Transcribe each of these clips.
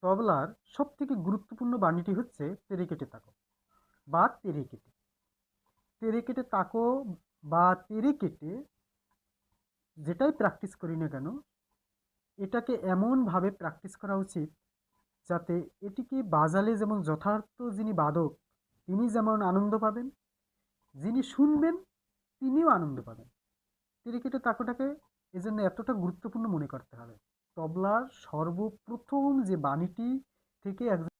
তবলার সবথেকে গুরুত্বপূর্ণ বাণীটি হচ্ছে তেরেকেটে তাকো বা তেরেকেটে। তেরেকেটে তাকো বা তেরেকেটে যেটাই প্র্যাকটিস করি না কেন, এটাকে এমনভাবে প্র্যাকটিস করা উচিত যাতে এটিকে বাজালে যেমন যথার্থ যিনি বাদক তিনি যেমন আনন্দ পাবেন, যিনি শুনবেন তিনিও আনন্দ পাবেন। তেরেকেটে তাকোটাকে এজন্য এতটা গুরুত্বপূর্ণ মনে করতে হবে। তবলার সর্বপ্রথম যে বাণীটি থেকে একজন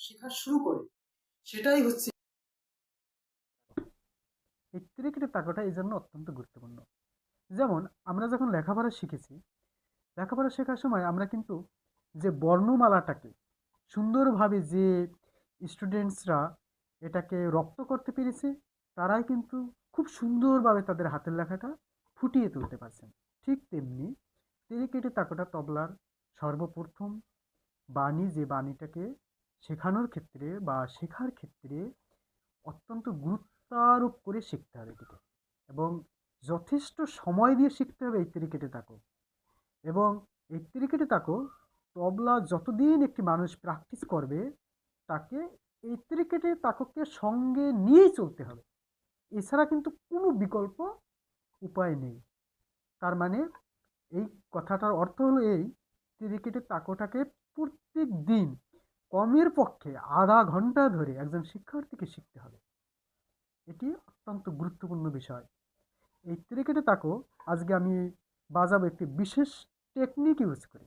শেখা শুরু করে সেটাই হচ্ছে এই তেরেকেটে তাকোটা, এই জন্য অত্যন্ত গুরুত্বপূর্ণ। যেমন আমরা যখন লেখাপড়া শিখেছি, লেখাপড়া শেখার সময় আমরা কিন্তু যে বর্ণমালাটাকে সুন্দরভাবে যে স্টুডেন্টসরা এটাকে রপ্ত করতে পেরেছে, তারাই কিন্তু খুব সুন্দরভাবে তাদের হাতের লেখাটা ফুটিয়ে তুলতে পারছেন। ঠিক তেমনি তেরেকেটে তাকোটা তবলার সর্বপ্রথম বাণী, যে বাণীটাকে শেখানোর ক্ষেত্রে বা শেখার ক্ষেত্রে অত্যন্ত গুরুত্বারোপ করে শিখতে হবে এটিকে, এবং যথেষ্ট সময় দিয়ে শিখতে হবে এই তেরেকেটে তাকো। এবং এই তেরেকেটে তাকো তবলা যতদিন একটি মানুষ প্র্যাকটিস করবে, তাকে এই তেরেকেটে তাকোকে সঙ্গে নিয়েই চলতে হবে। এছাড়া কিন্তু কোনো বিকল্প উপায় নেই। তার মানে এই কথাটার অর্থ হলো এই, তেরেকেটে তাকোটাকে প্রত্যেক দিন কমের পক্ষে আধা ঘন্টা ধরে একজন শিক্ষার্থীকে শিখতে হবে। এটি অত্যন্ত গুরুত্বপূর্ণ বিষয়। এই তেরেকেটে তাকো আজকে আমি বাজাবো একটি বিশেষ টেকনিক ইউজ করে।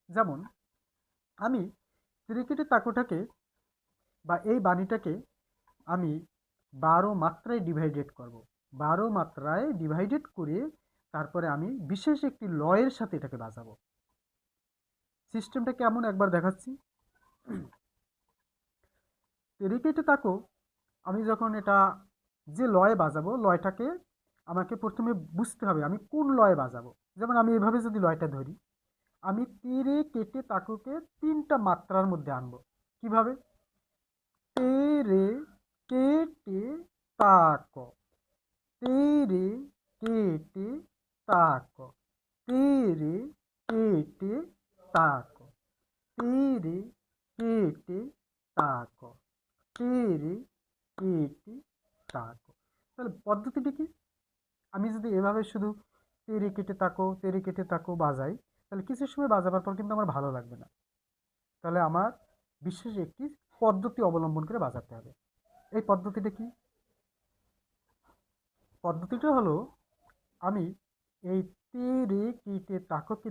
যেমন আমি তেরেকেটে তাকোটাকে বা এই বাণীটাকে আমি 12 মাত্রায় ডিভাইডেড করব। 12 মাত্রায় ডিভাইডেড করে তারপরে আমি বিশেষ একটি লয়ের সাথে এটাকে বাজাবো। সিস্টেমটা কেমন একবার দেখাচ্ছি। তেরেকেটে তাকো আমি যখন এটা যে লয়ে বাজাবো, লয়টাকে আমাকে প্রথমে বুঝতে হবে আমি কোন লয়ে বাজাবো। যেমন আমি এভাবে যদি লয়টা ধরি, আমি তেরে কেটে তাকোকে 3টা মাত্রার মধ্যে আনবো। কিভাবে? তেরে কেটে তাকো, তেরে কেটে তাকো, তেরে কেটে তাকো, তেরে কেটে তাকো, তেরে কেটে তাকো। তাহলে পদ্ধতিটি কি? আমি যদি এভাবে শুধু তেরে কেটে তাকো, তেরে কেটে তাকো বাজাই, তাহলে কিছু সময় বাজাবার পর কিন্তু আমার ভালো লাগবে না। তাহলে আমার বিশেষ একটি পদ্ধতি অবলম্বন করে বাজাতে হবে। এই পদ্ধতিটা কি? পদ্ধতিটা হলো, আমি এই তেরে কেটে তাকোকে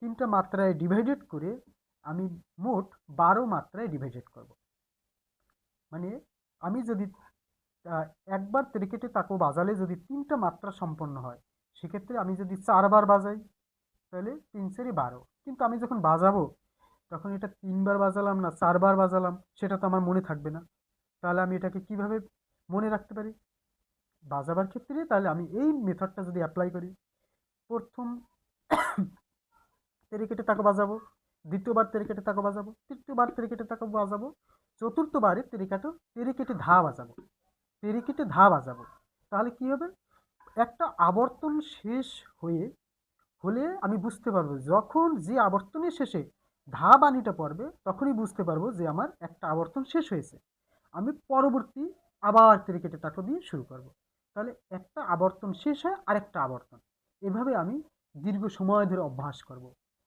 3টা মাত্রায় ডিভাইডেড করে আমি মোট 12 মাত্রায় ডিভাইডেড করব। মানে আমি যদি একবার তেরে কেটে তাকো বাজালে যদি 3টা মাত্রা সম্পন্ন হয়, সেক্ষেত্রে আমি যদি 4বার বাজাই তাহলে 3 4 12। কিন্তু আমি যখন বাজাবো তখন এটা 3বার বাজালাম না 4বার বাজালাম, সেটা তো আমার মনে থাকবে না। তাহলে আমি এটাকে কিভাবে মনে রাখতে পারি বাজাবার ক্ষেত্রে? তাহলে আমি এই মেথডটা যদি অ্যাপ্লাই করি, প্রথম তেরে কেটে তাকো বাজাবো, দ্বিতীয়বার তেরে কেটে তাকো বাজাবো, তৃতীয়বার তেরে কেটে তাকো বাজাবো, চতুর্থবারে তেরে কেটে ধা বাজাবো, তেরে কেটে ধা বাজাবো। তাহলে কি হবে? একটা আবর্তন শেষ হয়ে হলে আমি বুঝতে পারবো, যখন যে আবর্তনের শেষে ধা বাণীটা পড়বে তখনই বুঝতে পারবো যে আমার একটা আবর্তন শেষ হয়েছে। আমি পরবর্তী আবার তেরে কেটে তাকো দিয়ে শুরু করব। তাহলে একটা আবর্তন শেষ হয় আরেকটা আবর্তন, এভাবে আমি দীর্ঘ সময় ধরে অভ্যাস করব।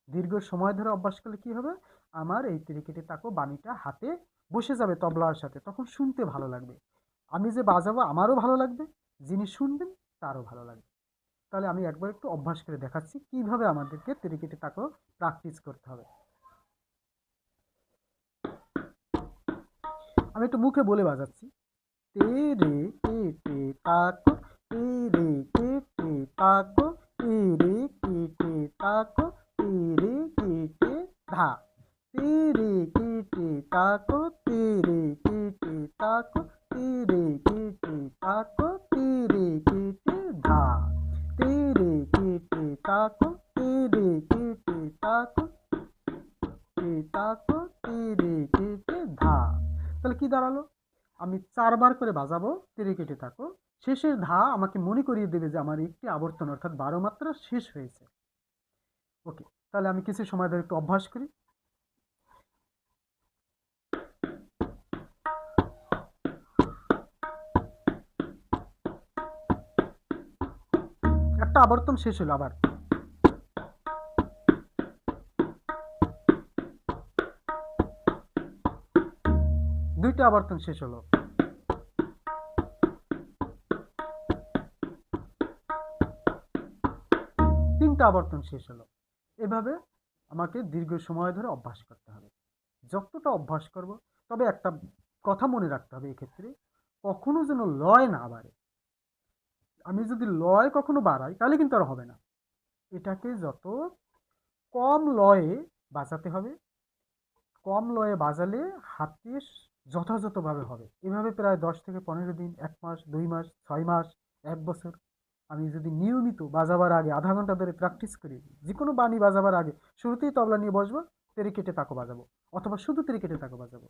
দীর্ঘ সময় ধরে অভ্যাস করলে কি হবে, আমার এই তেরে কেটে তাকো বাণীটা হাতে বসে যাবে তবলার সাথে, তখন শুনতে ভালো লাগবে। আমি যে বাজাবো আমারও ভালো লাগবে, যিনি শুনবেন তারও ভালো লাগবে। তাহলে আমি একবার একটু অভ্যাস করে দেখাচ্ছি কিভাবে আমাদেরকে তেরে কেটে তাকো প্র্যাকটিস করতে হবে। আমি একটু মুখে বলে বাজাচ্ছি। তেরে কেটে তাকো, তেরে কেটে তাকো, তেরে কেটে তাকো, তেরে কেটে ধা, তেরে কেটে তাকো, তেরে কেটে তাকো, তেরে কেটে তাকো, তেরে কেটে ধা, তেরে কেটে তাকো, তেরে কেটে তাকো, তাকো, তেরে কেটে ধা। তাহলে কি দাঁড়ালো? আমি 4বার করে বাজাবো তেরে কেটে তাকো, শেষের ধা আমাকে মনে করিয়ে দেবে যে আমার একটি আবর্তন অর্থাৎ 12 মাত্রা শেষ হয়েছে। ওকে। তাহলে আমি কিছু সময় ধরে একটু অভ্যাস করি। একটা আবর্তন শেষ হলো, আবার দুইটা আবর্তন শেষ হলো, তিনটা আবর্তন শেষ হলো। এভাবে আমাকে দীর্ঘ সময় ধরে অভ্যাস করতে হবে। যতটা অভ্যাস করব, তবে একটা কথা মনে রাখতে হবে এক্ষেত্রে, কখনো যেন লয় না বাড়ে। আমি যদি লয় কখনো বাড়াই তাহলে কিন্তু আর হবে না। এটাকে যত কম লয়ে বাজাতে হবে, কম লয়ে বাজালে হাতে যথাযথভাবে হবে। এভাবে প্রায় 10 থেকে 15 দিন, 1 মাস, 2 মাস, 6 মাস, 1 বছর আমি যদি নিয়মিত বাজাবার আগে আধা ঘন্টা ধরে প্র্যাকটিস করি, যে কোনো বাণী বাজাবার আগে শুরুতেই তবলা নিয়ে বসবো, তেরে কেটে তাকো বাজাবো, অথবা শুধু তেরে কেটে তাকো বাজাবো,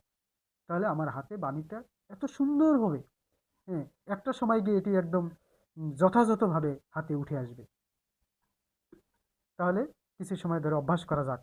তাহলে আমার হাতে বাণীটা এত সুন্দর হবে, হ্যাঁ, একটা সময় গিয়ে এটি একদম যথাযথভাবে হাতে উঠে আসবে। তাহলে কিছু সময় ধরে অভ্যাস করা যাক।